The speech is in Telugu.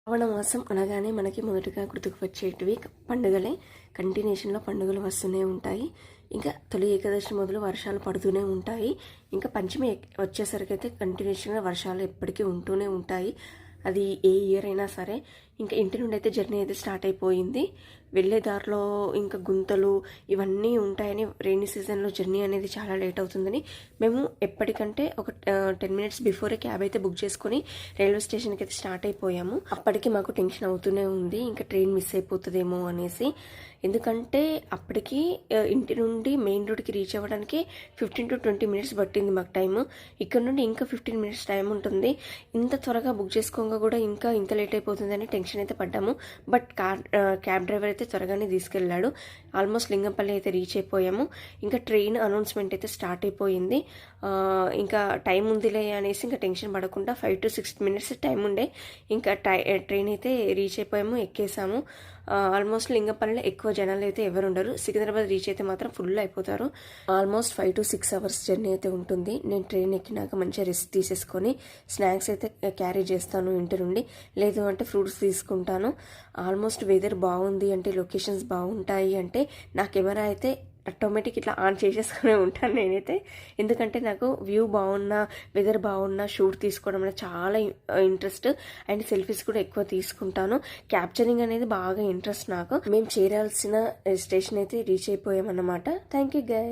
శ్రావణ మాసం అనగానే మనకి మొదటగా గుర్తుకు వచ్చేటివి పండుగలే. కంటిన్యూషన్లో పండుగలు వస్తూనే ఉంటాయి. ఇంకా తొలి ఏకాదశి మొదలు వర్షాలు పడుతూనే ఉంటాయి. ఇంకా పంచమి వచ్చేసరికి అయితే కంటిన్యూషన్గా వర్షాలు ఎప్పటికీ ఉంటూనే ఉంటాయి. అది ఏ ఇయర్ అయినా సరే. ఇంకా ఇంటి నుండి అయితే జర్నీ అయితే స్టార్ట్ అయిపోయింది. వెళ్ళే దారిలో ఇంకా గుంతలు ఇవన్నీ ఉంటాయని, రెయినీ సీజన్లో జర్నీ అనేది చాలా లేట్ అవుతుందని మేము ఎప్పటికంటే ఒక 10 మినిట్స్ బిఫోరే క్యాబ్ అయితే బుక్ చేసుకొని రైల్వే స్టేషన్కి అయితే స్టార్ట్ అయిపోయాము. అప్పటికి మాకు టెన్షన్ అవుతూనే ఉంది, ఇంకా ట్రైన్ మిస్ అయిపోతుందేమో అనేసి. ఎందుకంటే అప్పటికి ఇంటి నుండి మెయిన్ రోడ్కి రీచ్ అవ్వడానికి 15 to 20 మినిట్స్ పట్టింది మాకు టైము. ఇక్కడ నుండి ఇంకా 15 మినిట్స్ టైం ఉంటుంది. ఇంత త్వరగా బుక్ చేసుకోగా కూడా ఇంకా ఇంత లేట్ అయిపోతుందని టెన్షన్ అయితే పడ్డాము. బట్ క్యాబ్ డ్రైవర్ అయితే త్వరగానే తీసుకెళ్ళాడు. ఆల్మోస్ట్ లింగంపల్లి అయితే రీచ్ అయిపోయాము. ఇంకా ట్రైన్ అనౌన్స్మెంట్ అయితే స్టార్ట్ అయిపోయింది. ఇంకా టైం ఉందిలే అనేసి ఇంకా టెన్షన్ పడకుండా 5 to 6 మినిట్స్ టైం ఉండే ఇంకా ట్రైన్ అయితే రీచ్ అయిపోయాము, ఎక్కేసాము. ఆల్మోస్ట్ లింగంపల్లిలో ఎక్కువ జనాలు అయితే ఎవరు ఉండరు. సికింద్రాబాద్ రీచ్ అయితే మాత్రం ఫుల్ అయిపోతారు. ఆల్మోస్ట్ 5 to 6 అవర్స్ జర్నీ అయితే ఉంటుంది. నేను ట్రైన్ ఎక్కినాక మంచిగా రెస్ట్ తీసేసుకొని స్నాక్స్ అయితే క్యారీ చేస్తాను ఇంటి నుండి, లేదు అంటే ఫ్రూట్స్ తీసుకుంటాను. ఆల్మోస్ట్ వెదర్ బాగుంది అంటే, లొకేషన్స్ బాగుంటాయి అంటే నా కెమెరా అయితే ఆటోమేటిక్ ఇట్లా ఆన్ చేసేసుకునే ఉంటాను నేనైతే. ఎందుకంటే నాకు వ్యూ బాగున్నా, వెదర్ బాగున్నా షూట్ తీసుకోవడం అనేది చాలా ఇంట్రెస్ట్. అండ్ సెల్ఫీస్ కూడా ఎక్కువ తీసుకుంటాను. క్యాప్చరింగ్ అనేది బాగా ఇంట్రెస్ట్ నాకు. మేము చేరాల్సిన స్టేషన్ అయితే రీచ్ అయిపోయామన్నమాట. Thank you guys.